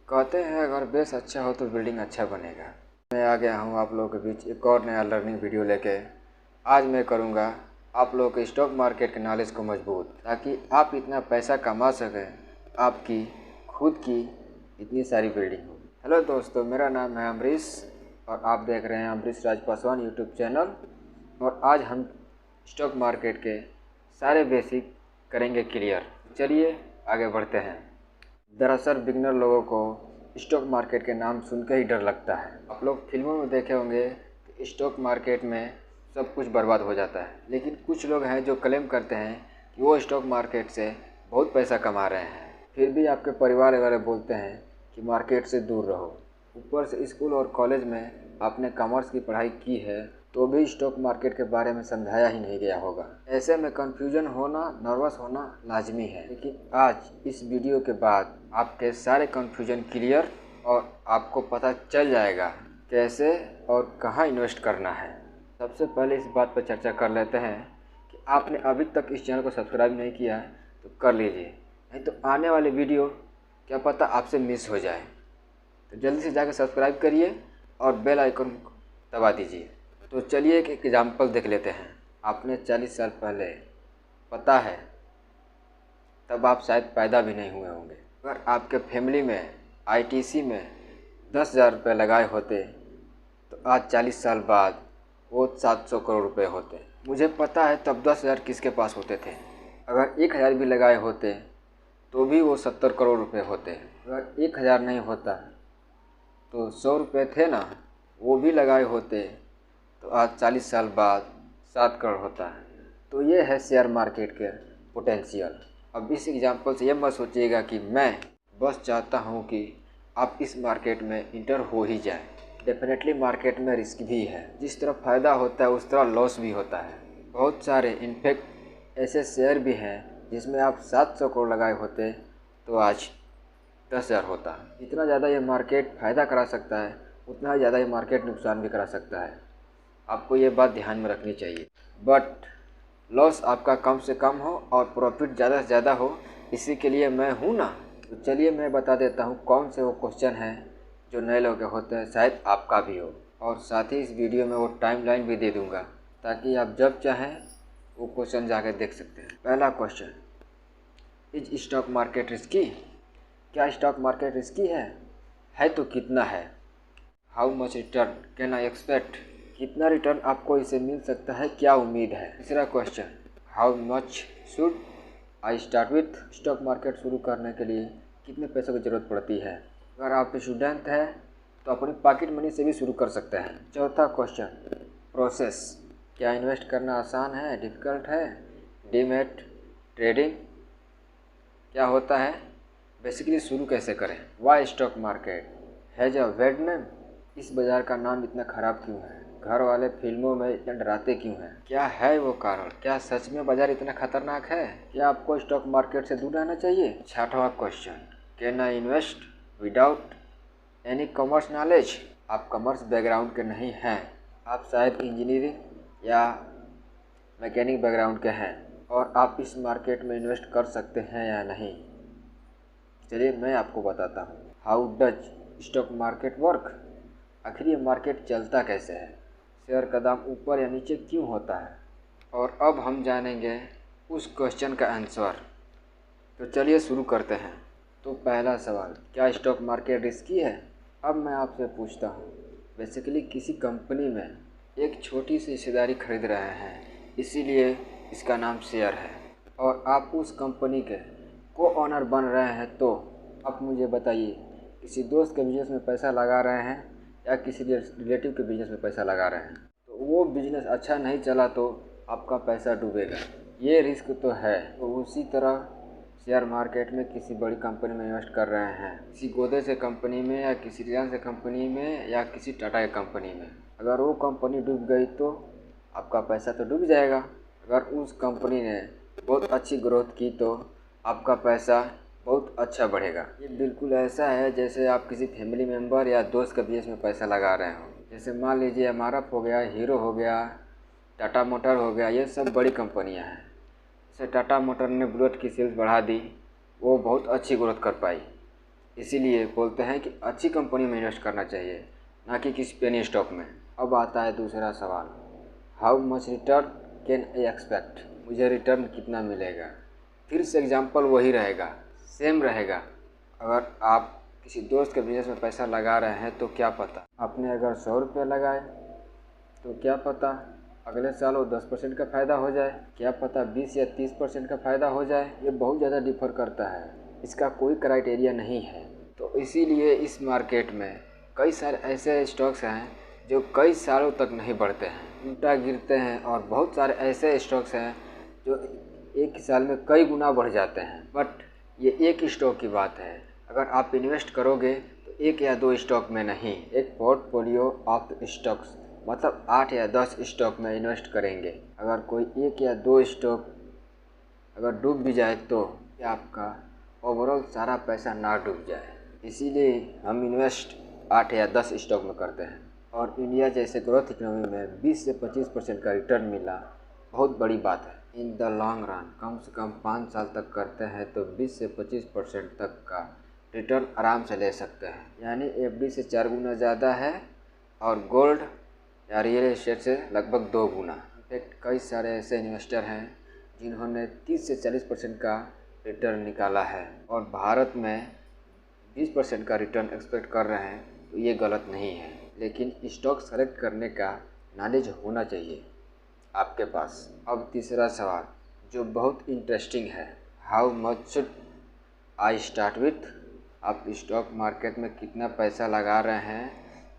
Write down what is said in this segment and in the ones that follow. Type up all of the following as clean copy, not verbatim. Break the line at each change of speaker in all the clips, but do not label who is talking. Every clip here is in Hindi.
कहते हैं अगर बेस अच्छा हो तो बिल्डिंग अच्छा बनेगा। मैं आ गया हूँ आप लोगों के बीच एक और नया लर्निंग वीडियो लेके। आज मैं करूँगा आप लोगों के स्टॉक मार्केट के नॉलेज को मजबूत, ताकि आप इतना पैसा कमा सकें, आपकी खुद की इतनी सारी बिल्डिंग हो। हेलो दोस्तों, मेरा नाम है अमरीश और आप देख रहे हैं अमरीश राज पासवान यूट्यूब चैनल। और आज हम स्टॉक मार्केट के सारे बेसिक करेंगे क्लियर। चलिए आगे बढ़ते हैं। दरअसल बिगनर लोगों को स्टॉक मार्केट के नाम सुन के ही डर लगता है। आप लोग फिल्मों में देखे होंगे कि स्टॉक मार्केट में सब कुछ बर्बाद हो जाता है, लेकिन कुछ लोग हैं जो क्लेम करते हैं कि वो स्टॉक मार्केट से बहुत पैसा कमा रहे हैं। फिर भी आपके परिवार वाले बोलते हैं कि मार्केट से दूर रहो। ऊपर से स्कूल और कॉलेज में आपने कॉमर्स की पढ़ाई की है तो भी स्टॉक मार्केट के बारे में समझाया ही नहीं गया होगा। ऐसे में कन्फ्यूजन होना, नर्वस होना लाजमी है। लेकिन आज इस वीडियो के बाद आपके सारे कन्फ्यूजन क्लियर और आपको पता चल जाएगा कैसे और कहाँ इन्वेस्ट करना है। सबसे पहले इस बात पर चर्चा कर लेते हैं कि आपने अभी तक इस चैनल को सब्सक्राइब नहीं किया है तो कर लीजिए, नहीं तो आने वाले वीडियो क्या पता आपसे मिस हो जाए। तो जल्दी से जाकर सब्सक्राइब करिए और बेल आइकन दबा दीजिए। तो चलिए एक एग्जाम्पल देख लेते हैं। आपने 40 साल पहले, पता है तब आप शायद पैदा भी नहीं हुए होंगे, अगर आपके फैमिली में आईटीसी में 10,000 रुपये लगाए होते तो आज 40 साल बाद वो 700 करोड़ रुपए होते। मुझे पता है तब 10,000 किसके पास होते थे। अगर 1,000 भी लगाए होते तो भी वो 70 करोड़ रुपए होते। अगर 1,000 नहीं होता तो 100 रुपये थे ना, वो भी लगाए होते तो आज 40 साल बाद 7 करोड़ होता है। तो ये है शेयर मार्केट के पोटेंशियल। अब इस एग्जांपल से ये मत सोचिएगा कि मैं बस चाहता हूँ कि आप इस मार्केट में इंटर हो ही जाए। डेफिनेटली मार्केट में रिस्क भी है। जिस तरह फ़ायदा होता है उस तरह लॉस भी होता है। बहुत सारे इनफैक्ट ऐसे शेयर भी हैं जिसमें आप 700 करोड़ लगाए होते तो आज 10,000 होता। जितना ज़्यादा ये मार्केट फ़ायदा करा सकता है उतना ही ज़्यादा ये मार्केट नुकसान भी करा सकता है। आपको ये बात ध्यान में रखनी चाहिए। बट लॉस आपका कम से कम हो और प्रॉफिट ज़्यादा से ज़्यादा हो, इसी के लिए मैं हूँ ना। तो चलिए मैं बता देता हूँ कौन से वो क्वेश्चन हैं जो नए लोग के होते हैं, शायद आपका भी हो। और साथ ही इस वीडियो में वो टाइमलाइन भी दे दूँगा ताकि आप जब चाहें वो क्वेश्चन जाकर देख सकते हैं। पहला question, is stock market risky? क्या स्टॉक मार्केट रिस्की है तो कितना है? How much return can I expect? कितना रिटर्न आपको इसे मिल सकता है, क्या उम्मीद है? तीसरा question, how much should I start with? Stock market शुरू करने के लिए कितने पैसों की ज़रूरत पड़ती है? अगर आप स्टूडेंट हैं तो अपनी पॉकेट मनी से भी शुरू कर सकते हैं। चौथा क्वेश्चन, प्रोसेस, क्या इन्वेस्ट करना आसान है, डिफ़िकल्ट है? डीमैट, ट्रेडिंग क्या होता है? बेसिकली शुरू कैसे करें? Y stock market has a bad name? इस बाज़ार का नाम इतना ख़राब क्यों है? घर वाले फिल्मों में इतना डराते क्यों हैं? क्या है वो कारण? क्या सच में बाज़ार इतना खतरनाक है? क्या आपको स्टॉक मार्केट से दूर रहना चाहिए? छठवां question, can I invest without any commerce knowledge? आप कॉमर्स बैकग्राउंड के नहीं हैं, आप शायद इंजीनियरिंग या मैकेनिक बैकग्राउंड के हैं और आप इस मार्केट में इन्वेस्ट कर सकते हैं या नहीं? चलिए मैं आपको बताता हूँ। How does stock market work? आखिर ये मार्केट चलता कैसे है? शेयर का दाम ऊपर या नीचे क्यों होता है? और अब हम जानेंगे उस क्वेश्चन का आंसर। तो चलिए शुरू करते हैं। तो पहला सवाल, क्या स्टॉक मार्केट रिस्की है? अब मैं आपसे पूछता हूँ, बेसिकली किसी कंपनी में एक छोटी सी हिस्सेदारी खरीद रहे हैं, इसीलिए इसका नाम शेयर है, और आप उस कंपनी के को ऑनर बन रहे हैं। तो आप मुझे बताइए, किसी दोस्त के बिजनेस में पैसा लगा रहे हैं या किसी रिलेटिव के बिजनेस में पैसा लगा रहे हैं? तो वो बिजनेस अच्छा नहीं चला तो आपका पैसा डूबेगा, ये रिस्क तो है। तो उसी तरह शेयर मार्केट में किसी बड़ी कंपनी में इन्वेस्ट कर रहे हैं, किसी गोदरेज कंपनी में या किसी रिलायंस कंपनी में या किसी टाटा की कंपनी में। अगर वो कंपनी डूब गई तो आपका पैसा तो डूब जाएगा। अगर उस कंपनी ने बहुत अच्छी ग्रोथ की तो आपका पैसा बहुत अच्छा बढ़ेगा। ये बिल्कुल ऐसा है जैसे आप किसी फैमिली मेम्बर या दोस्त के बिजनेस में पैसा लगा रहे हो। जैसे मान लीजिए एमआरएफ हो गया, हीरो हो गया, टाटा मोटर हो गया, ये सब बड़ी कंपनियां हैं। जैसे टाटा मोटर ने बुलेट की सेल्स बढ़ा दी, वो बहुत अच्छी ग्रोथ कर पाई। इसीलिए बोलते हैं कि अच्छी कंपनी में इन्वेस्ट करना चाहिए, ना कि किसी पेनी स्टॉक में। अब आता है दूसरा सवाल, how much return can I expect, मुझे रिटर्न कितना मिलेगा। फिर से एग्जाम्पल वही रहेगा, सेम रहेगा। अगर आप किसी दोस्त के बिजनेस में पैसा लगा रहे हैं तो क्या पता, आपने अगर 100 रुपये लगाए तो क्या पता अगले साल वो 10% का फ़ायदा हो जाए, क्या पता 20 या 30% का फ़ायदा हो जाए। ये बहुत ज़्यादा डिफ़र करता है, इसका कोई क्राइटेरिया नहीं है। तो इसीलिए इस मार्केट में कई सारे ऐसे स्टॉक्स हैं जो कई सालों तक नहीं बढ़ते हैं, उल्टा गिरते हैं, और बहुत सारे ऐसे स्टॉक्स हैं जो एक ही साल में कई गुना बढ़ जाते हैं। बट ये एक स्टॉक की बात है, अगर आप इन्वेस्ट करोगे तो 1 या 2 स्टॉक में नहीं, एक पोर्टफोलियो ऑफ स्टॉक्स, मतलब 8 या 10 स्टॉक में इन्वेस्ट करेंगे। अगर कोई 1 या 2 स्टॉक अगर डूब भी जाए तो क्या आपका ओवरऑल सारा पैसा ना डूब जाए। इसीलिए हम इन्वेस्ट 8 या 10 स्टॉक में करते हैं। और इंडिया जैसे ग्रोथ इकोनॉमी में 20 से 25% का रिटर्न मिला बहुत बड़ी बात है। इन द लॉन्ग रन कम से कम 5 साल तक करते हैं तो 20 से 25% तक का रिटर्न आराम से ले सकते हैं, यानी एफडी से 4 गुना ज़्यादा है और गोल्ड या रियल एस्टेट से लगभग 2 गुना। इनफैक्ट कई सारे ऐसे इन्वेस्टर हैं जिन्होंने 30 से 40% का रिटर्न निकाला है, और भारत में 20% का रिटर्न एक्सपेक्ट कर रहे हैं, तो ये गलत नहीं है। लेकिन स्टॉक सेलेक्ट करने का नॉलेज होना चाहिए आपके पास। अब तीसरा सवाल जो बहुत इंटरेस्टिंग है, how much should I start with, आप स्टॉक मार्केट में कितना पैसा लगा रहे हैं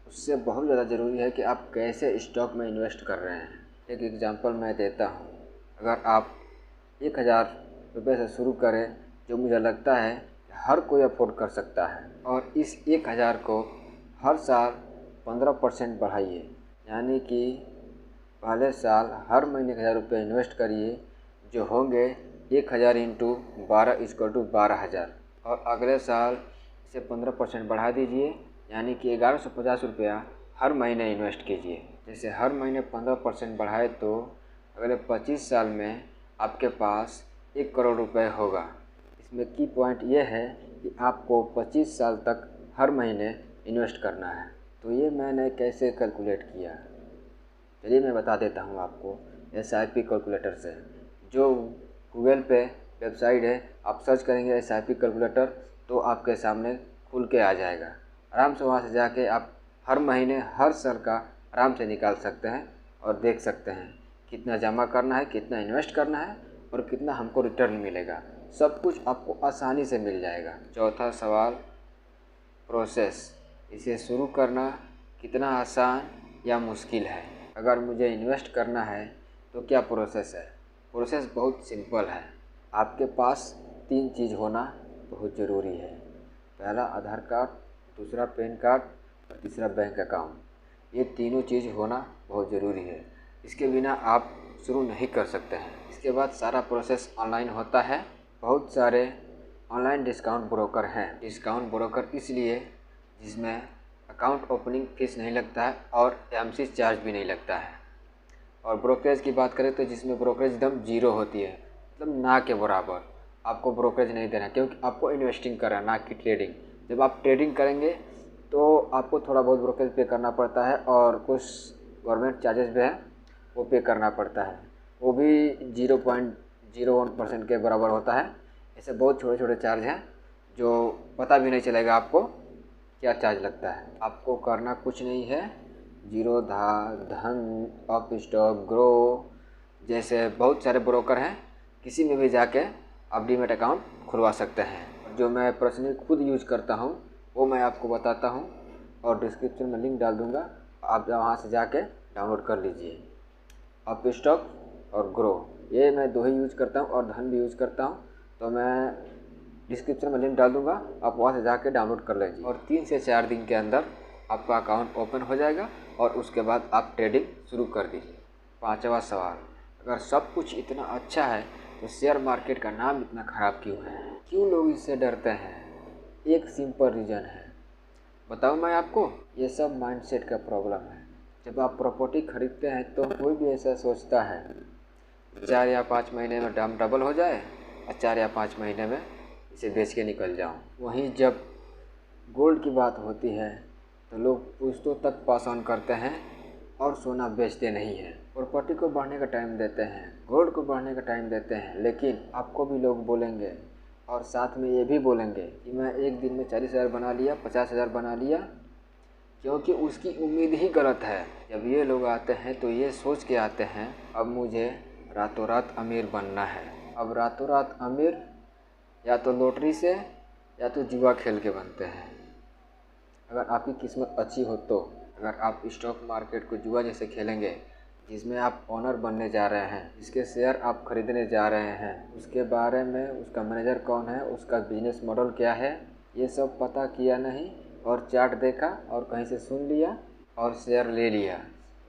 उससे बहुत ज़्यादा ज़रूरी है कि आप कैसे स्टॉक में इन्वेस्ट कर रहे हैं। एक एग्जांपल मैं देता हूँ, अगर आप 1000 रुपये से शुरू करें, जो मुझे लगता है हर कोई अफोर्ड कर सकता है, और इस 1000 को हर साल 15% बढ़ाइए, यानी कि पहले साल हर महीने 1000 रुपये इन्वेस्ट करिए, जो होंगे 1000 इंटू 12 इक्वल टू 12,000, और अगले साल इसे 15% बढ़ा दीजिए, यानी कि 1150 रुपया हर महीने इन्वेस्ट कीजिए। जैसे हर महीने 15% बढ़ाए तो अगले 25 साल में आपके पास 1 करोड़ रुपए होगा। इसमें की पॉइंट ये है कि आपको 25 साल तक हर महीने इन्वेस्ट करना है। तो ये मैंने कैसे कैलकुलेट किया, चलिए मैं बता देता हूँ आपको SIP कैलकुलेटर से। जो गूगल पे वेबसाइट है, आप सर्च करेंगे SIP कैलकुलेटर तो आपके सामने खुल के आ जाएगा। आराम से वहाँ से जाके आप हर महीने हर साल का आराम से निकाल सकते हैं और देख सकते हैं कितना जमा करना है, कितना इन्वेस्ट करना है और कितना हमको रिटर्न मिलेगा। सब कुछ आपको आसानी से मिल जाएगा। चौथा सवाल, प्रोसेस, इसे शुरू करना कितना आसान या मुश्किल है। अगर मुझे इन्वेस्ट करना है तो क्या प्रोसेस है। प्रोसेस बहुत सिंपल है। आपके पास 3 चीज़ होना बहुत ज़रूरी है। पहला आधार कार्ड, दूसरा पैन कार्ड और तीसरा बैंक अकाउंट। ये तीनों चीज़ होना बहुत ज़रूरी है, इसके बिना आप शुरू नहीं कर सकते हैं। इसके बाद सारा प्रोसेस ऑनलाइन होता है। बहुत सारे ऑनलाइन डिस्काउंट ब्रोकर हैं। डिस्काउंट ब्रोकर इसलिए जिसमें अकाउंट ओपनिंग फीस नहीं लगता है और एमसी चार्ज भी नहीं लगता है। और ब्रोकरेज की बात करें तो जिसमें ब्रोकरेज एकदम जीरो होती है, मतलब ना के बराबर। आपको ब्रोकरेज नहीं देना, क्योंकि आपको इन्वेस्टिंग करना, ना कि ट्रेडिंग। जब आप ट्रेडिंग करेंगे तो आपको थोड़ा बहुत ब्रोकरेज पे करना पड़ता है, और कुछ गवर्नमेंट चार्जेस भी हैं वो पे करना पड़ता है, वो भी 0.01% के बराबर होता है। ऐसे बहुत छोटे छोटे चार्ज हैं जो पता भी नहीं चलेगा आपको क्या चार्ज लगता है। आपको करना कुछ नहीं है, जीरोधा, धन, अप स्टॉक, ग्रो जैसे बहुत सारे ब्रोकर हैं, किसी में भी जाके आप डीमैट अकाउंट खुलवा सकते हैं। जो मैं पर्सनली खुद यूज करता हूँ वो मैं आपको बताता हूँ, और डिस्क्रिप्शन में लिंक डाल दूँगा, आप वहाँ से जाके डाउनलोड कर लीजिए। अप स्टॉक और ग्रो, ये मैं 2 ही यूज करता हूँ, और धन भी यूज करता हूँ, तो मैं डिस्क्रिप्शन में लिंक डाल दूँगा, आप वहाँ से जाके डाउनलोड कर लीजिए। और 3 से 4 दिन के अंदर आपका अकाउंट ओपन हो जाएगा, और उसके बाद आप ट्रेडिंग शुरू कर दीजिए। 5वां सवाल, अगर सब कुछ इतना अच्छा है तो शेयर मार्केट का नाम इतना ख़राब क्यों है, क्यों लोग इससे डरते हैं। एक सिंपल रीज़न है, बताऊँ मैं आपको, ये सब माइंडसेट का प्रॉब्लम है। जब आप प्रॉपर्टी खरीदते हैं तो कोई भी ऐसा सोचता है 4 या 5 महीने में दाम डबल हो जाए और 4 या 5 महीने में इसे बेच के निकल जाऊँ। वहीं जब गोल्ड की बात होती है तो लोग पुश्तों तक पास ऑन करते हैं और सोना बेचते नहीं हैं। प्रॉपर्टी को बढ़ने का टाइम देते हैं, गोल्ड को बढ़ने का टाइम देते हैं, लेकिन आपको भी लोग बोलेंगे और साथ में ये भी बोलेंगे कि मैं एक दिन में 40,000 बना लिया, 50,000 बना लिया, क्योंकि उसकी उम्मीद ही गलत है। जब ये लोग आते हैं तो ये सोच के आते हैं अब मुझे रातों रात अमीर बनना है। अब रातों रात अमीर या तो लॉटरी से या तो जुआ खेल के बनते हैं। अगर आपकी किस्मत अच्छी हो तो अगर आप स्टॉक मार्केट को जुआ जैसे खेलेंगे जिसमें आप ओनर बनने जा रहे हैं, जिसके शेयर आप खरीदने जा रहे हैं, उसके बारे में उसका मैनेजर कौन है, उसका बिजनेस मॉडल क्या है, ये सब पता किया नहीं और चार्ट देखा और कहीं से सुन लिया और शेयर ले लिया,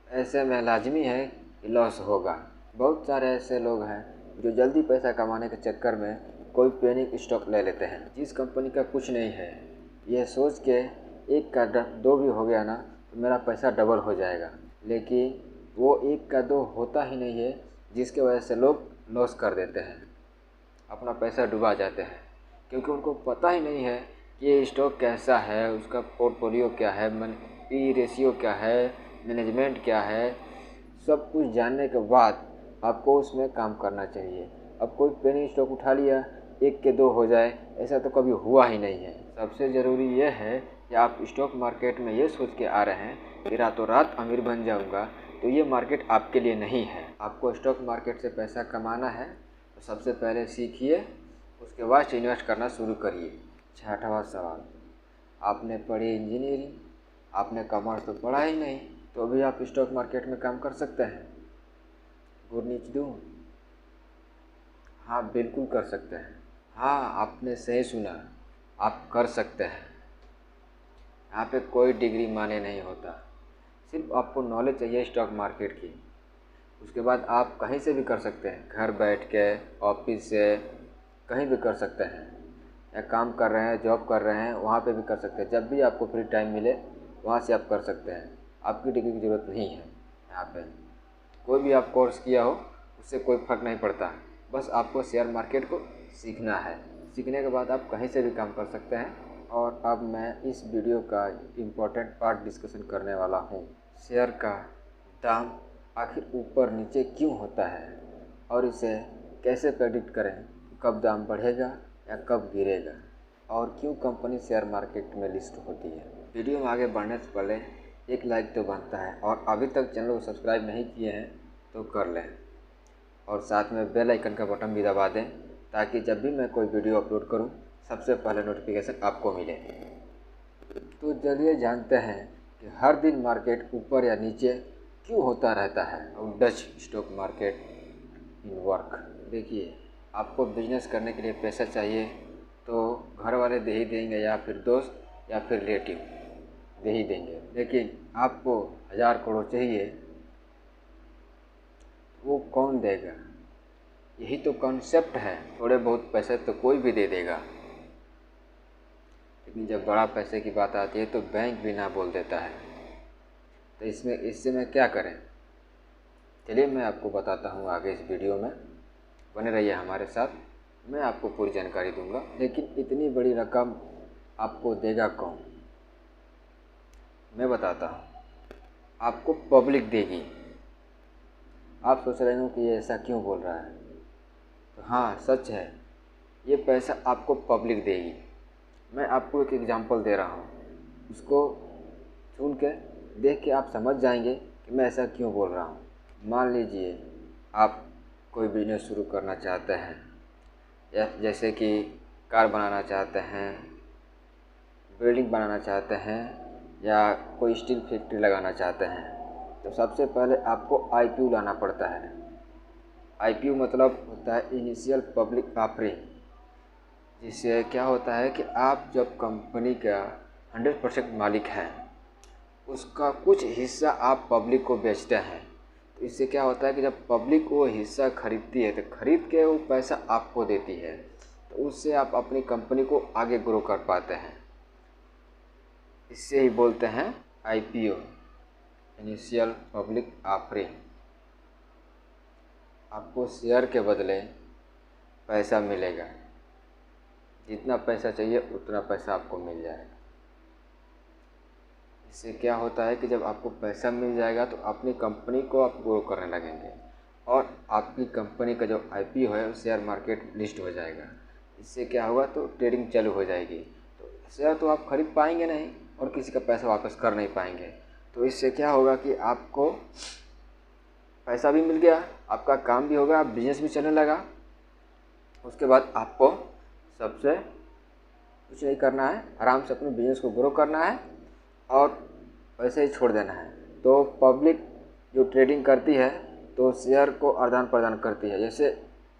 ऐसे में लाजमी है कि लॉस होगा। बहुत सारे ऐसे लोग हैं जो जल्दी पैसा कमाने के चक्कर में कोई पेनी स्टॉक ले लेते हैं जिस कंपनी का कुछ नहीं है, ये सोच के एक का दो भी हो गया ना तो मेरा पैसा डबल हो जाएगा, लेकिन वो एक का दो होता ही नहीं है, जिसके वजह से लोग लॉस कर देते हैं, अपना पैसा डुबा जाते हैं, क्योंकि उनको पता ही नहीं है कि ये स्टॉक कैसा है, उसका पोर्टफोलियो क्या है, पी रेशियो क्या है, मैनेजमेंट क्या है। सब कुछ जानने के बाद आपको उसमें काम करना चाहिए। अब कोई पेनी स्टॉक उठा लिया, एक के दो हो जाए, ऐसा तो कभी हुआ ही नहीं है। सबसे ज़रूरी ये है कि आप स्टॉक मार्केट में ये सोच के आ रहे हैं कि रातों रात अमीर बन जाऊंगा, तो ये मार्केट आपके लिए नहीं है। आपको स्टॉक मार्केट से पैसा कमाना है तो सबसे पहले सीखिए, उसके बाद इन्वेस्ट करना शुरू करिए। 6वां सवाल, आपने पढ़ी इंजीनियरिंग, आपने कॉमर्स तो पढ़ा ही नहीं, तो भी आप स्टॉक मार्केट में काम कर सकते हैं? गुड न्यूज़ दूँ? हाँ, बिल्कुल कर सकते हैं। हाँ, आपने सही सुना, आप कर सकते हैं। यहाँ पे कोई डिग्री माने नहीं होता, सिर्फ आपको नॉलेज चाहिए स्टॉक मार्केट की। उसके बाद आप कहीं से भी कर सकते हैं, घर बैठ के, ऑफिस से, कहीं भी कर सकते हैं, या काम कर रहे हैं, जॉब कर रहे हैं, वहाँ पे भी कर सकते हैं। जब भी आपको फ्री टाइम मिले वहाँ से आप कर सकते हैं। आपकी डिग्री की ज़रूरत नहीं है। यहाँ पे कोई भी आप कोर्स किया हो उससे कोई फ़र्क नहीं पड़ता, बस आपको शेयर मार्केट को सीखना है। सीखने के बाद आप कहीं से भी काम कर सकते हैं। और अब मैं इस वीडियो का इम्पोर्टेंट पार्ट डिस्कशन करने वाला हूँ। शेयर का दाम आखिर ऊपर नीचे क्यों होता है और इसे कैसे प्रेडिक्ट करें, कब दाम बढ़ेगा या कब गिरेगा, और क्यों कंपनी शेयर मार्केट में लिस्ट होती है। वीडियो में आगे बढ़ने से पहले एक लाइक तो बनता है, और अभी तक चैनल को सब्सक्राइब नहीं किए हैं तो कर लें, और साथ में बेल आइकन का बटन भी दबा दें ताकि जब भी मैं कोई वीडियो अपलोड करूं सबसे पहले नोटिफिकेशन आपको मिले। तो चलिए जानते हैं कि हर दिन मार्केट ऊपर या नीचे क्यों होता रहता है। और Dutch stock market in work. देखिए, आपको बिजनेस करने के लिए पैसा चाहिए तो घर वाले दे ही देंगे, या फिर दोस्त या फिर रिलेटिव दे ही देंगे, लेकिन आपको 1000 करोड़ चाहिए, वो कौन देगा? यही तो कॉन्सेप्ट है। थोड़े बहुत पैसे तो कोई भी दे देगा, लेकिन जब बड़ा पैसे की बात आती है तो बैंक भी ना बोल देता है। तो इससे मैं क्या करें? चलिए मैं आपको बताता हूँ आगे इस वीडियो में, बने रहिए हमारे साथ, मैं आपको पूरी जानकारी दूंगा। लेकिन इतनी बड़ी रकम आपको देगा कौन? मैं बताता हूँ, आपको पब्लिक देगी। आप सोच रहे हो कि ये ऐसा क्यों बोल रहा है, तो हाँ सच है, ये पैसा आपको पब्लिक देगी। मैं आपको एक एग्जांपल दे रहा हूँ, उसको सुन के देख के आप समझ जाएंगे कि मैं ऐसा क्यों बोल रहा हूँ। मान लीजिए आप कोई बिजनेस शुरू करना चाहते हैं, या जैसे कि कार बनाना चाहते हैं, बिल्डिंग बनाना चाहते हैं, या कोई स्टील फैक्ट्री लगाना चाहते हैं, तो सबसे पहले आपको आईपीओ लाना पड़ता है। आईपीओ मतलब होता है इनिशियल पब्लिक ऑफरिंग, जिससे क्या होता है कि आप जब कंपनी का 100% मालिक हैं, उसका कुछ हिस्सा आप पब्लिक को बेचते हैं। तो इससे क्या होता है कि जब पब्लिक वो हिस्सा खरीदती है तो खरीद के वो पैसा आपको देती है, तो उससे आप अपनी कंपनी को आगे ग्रो कर पाते हैं। इससे ही बोलते हैं आईपीओ, इनिशियल पब्लिक ऑफरिंग। आपको शेयर के बदले पैसा मिलेगा, जितना पैसा चाहिए उतना पैसा आपको मिल जाएगा। इससे क्या होता है कि जब आपको पैसा मिल जाएगा तो अपनी कंपनी को आप ग्रो करने लगेंगे और आपकी कंपनी का जो आईपीओ है शेयर मार्केट लिस्ट हो जाएगा। इससे क्या होगा, तो ट्रेडिंग चालू हो जाएगी। तो शेयर तो आप खरीद पाएंगे नहीं और किसी का पैसा वापस कर नहीं पाएंगे। तो इससे क्या होगा कि आपको पैसा भी मिल गया, आपका काम भी होगा, बिजनेस भी चलने लगा। उसके बाद आपको सबसे कुछ नहीं करना है, आराम से अपने बिजनेस को ग्रो करना है और वैसे ही छोड़ देना है। तो पब्लिक जो ट्रेडिंग करती है तो शेयर को आदान प्रदान करती है। जैसे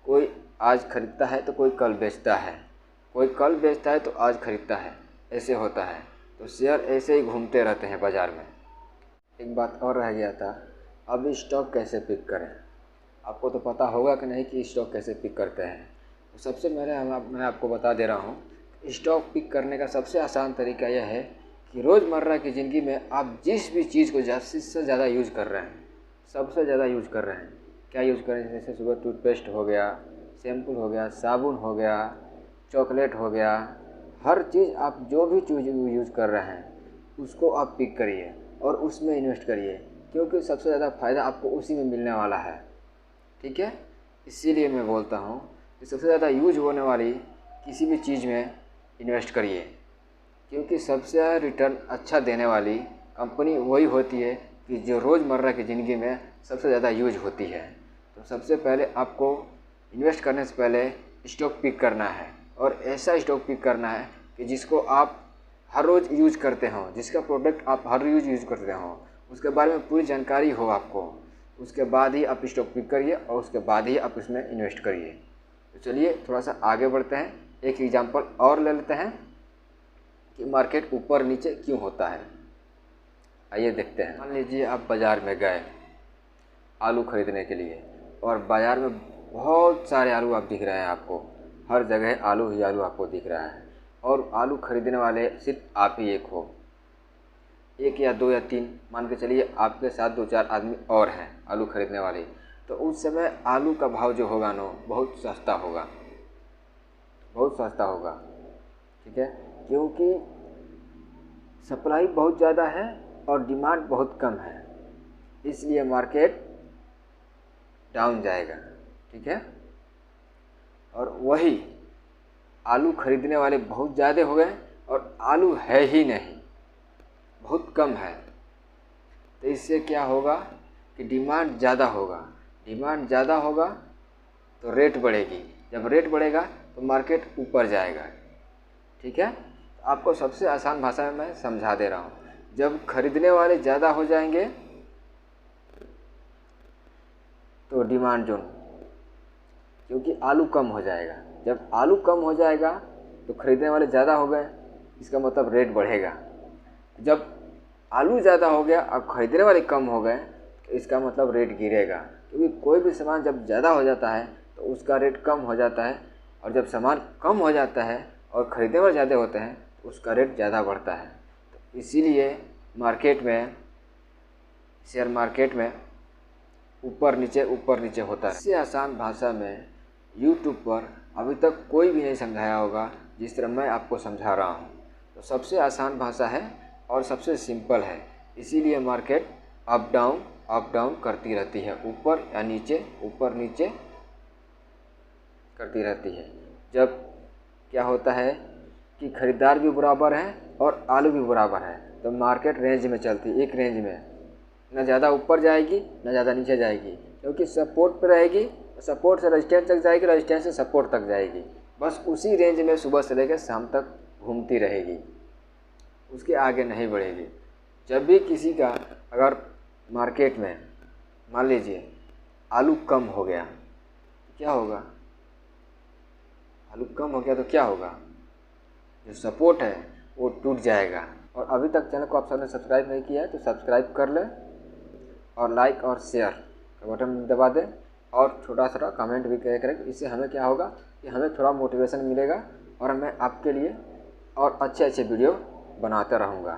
कोई आज खरीदता है तो कोई कल बेचता है, कोई कल बेचता है तो आज खरीदता है, ऐसे होता है। तो शेयर ऐसे ही घूमते रहते हैं बाज़ार में। एक बात और रह गया था, अब स्टॉक कैसे पिक करें। आपको तो पता होगा कि नहीं कि स्टॉक कैसे पिक करते हैं। तो सबसे मैं आपको बता दे रहा हूँ, स्टॉक पिक करने का सबसे आसान तरीका यह है कि रोज़मर्रा की ज़िंदगी में आप जिस भी चीज़ को ज़्यादा से ज़्यादा यूज़ कर रहे हैं, सबसे ज़्यादा यूज़ कर रहे हैं, क्या यूज़ कर रहे हैं। जैसे सुबह टूथपेस्ट हो गया, शैम्पू हो गया, साबुन हो गया, चॉकलेट हो गया, हर चीज़ आप जो भी चीज़ यूज़ कर रहे हैं उसको आप पिक करिए और उसमें इन्वेस्ट करिए, क्योंकि सबसे ज़्यादा फ़ायदा आपको उसी में मिलने वाला है। ठीक है, इसीलिए मैं बोलता हूँ कि सबसे ज़्यादा यूज होने वाली किसी भी चीज़ में इन्वेस्ट करिए, क्योंकि सबसे ज़्यादा रिटर्न अच्छा देने वाली कंपनी वही होती है कि जो रोज़मर्रा की ज़िंदगी में सबसे ज़्यादा यूज होती है। तो सबसे पहले आपको इन्वेस्ट करने से पहले स्टॉक पिक करना है और ऐसा स्टॉक पिक करना है कि जिसको आप हर रोज़ यूज करते हों, जिसका प्रोडक्ट आप हर रोज़ यूज करते हों, उसके बारे में पूरी जानकारी हो आपको। उसके बाद ही आप स्टॉक पिक करिए और उसके बाद ही आप इसमें इन्वेस्ट करिए। तो चलिए थोड़ा सा आगे बढ़ते हैं, एक एग्जांपल और ले लेते हैं कि मार्केट ऊपर नीचे क्यों होता है। आइए देखते हैं। मान लीजिए आप बाज़ार में गए आलू खरीदने के लिए और बाज़ार में बहुत सारे आलू आप दिख रहे हैं, आपको हर जगह आलू ही आलू आपको दिख रहा है और आलू खरीदने वाले सिर्फ आप ही एक हो, एक या दो या तीन, मान के चलिए आपके साथ 2-4 आदमी और हैं आलू खरीदने वाले। तो उस समय आलू का भाव जो होगा ना बहुत सस्ता होगा, बहुत सस्ता होगा। ठीक है, क्योंकि सप्लाई बहुत ज़्यादा है और डिमांड बहुत कम है, इसलिए मार्केट डाउन जाएगा। ठीक है, और वही आलू खरीदने वाले बहुत ज़्यादा हो गए और आलू है ही नहीं, बहुत कम है। तो इससे क्या होगा कि डिमांड ज़्यादा होगा, डिमांड ज़्यादा होगा तो रेट बढ़ेगी, जब रेट बढ़ेगा तो मार्केट ऊपर जाएगा। ठीक है, आपको सबसे आसान भाषा में मैं समझा दे रहा हूँ। जब खरीदने वाले ज़्यादा हो जाएंगे तो डिमांड जोन, क्योंकि आलू कम हो जाएगा। जब आलू कम हो जाएगा तो खरीदने वाले ज़्यादा हो गए, इसका मतलब रेट बढ़ेगा। जब आलू ज़्यादा हो गया और खरीदने वाले कम हो गए तो इसका मतलब रेट गिरेगा, क्योंकि कोई भी सामान जब ज़्यादा हो जाता है तो उसका रेट कम हो जाता है, और जब सामान कम हो जाता है और खरीदने वाले ज़्यादा होते हैं तो उसका रेट ज़्यादा बढ़ता है। तो इसीलिए मार्केट में, शेयर मार्केट में ऊपर नीचे होता है। इससे आसान भाषा में यूट्यूब पर अभी तक कोई भी नहीं समझाया होगा जिस तरह मैं आपको समझा रहा हूँ। तो सबसे आसान भाषा है और सबसे सिंपल है, इसीलिए मार्केट अप डाउन करती रहती है, ऊपर या नीचे, ऊपर नीचे करती रहती है। जब क्या होता है कि खरीदार भी बराबर हैं और आलू भी बराबर है तो मार्केट रेंज में चलती है, एक रेंज में, ना ज़्यादा ऊपर जाएगी ना ज़्यादा नीचे जाएगी, क्योंकि सपोर्ट पे रहेगी, सपोर्ट से रेजिस्टेंस तक जाएगी, रेजिस्टेंस से सपोर्ट तक जाएगी, बस उसी रेंज में सुबह से लेकर शाम तक घूमती रहेगी, उसके आगे नहीं बढ़ेगी। जब भी किसी का अगर मार्केट में मान लीजिए आलू कम हो गया तो क्या होगा, आलू कम हो गया तो क्या होगा, जो सपोर्ट है वो टूट जाएगा। और अभी तक चैनल को आप सबने सब्सक्राइब नहीं किया है तो सब्सक्राइब कर लें और लाइक और शेयर का बटन दबा दें और छोटा सा कमेंट भी करें। इससे हमें क्या होगा कि हमें थोड़ा मोटिवेशन मिलेगा और मैं आपके लिए और अच्छे वीडियो बनाता रहूँगा।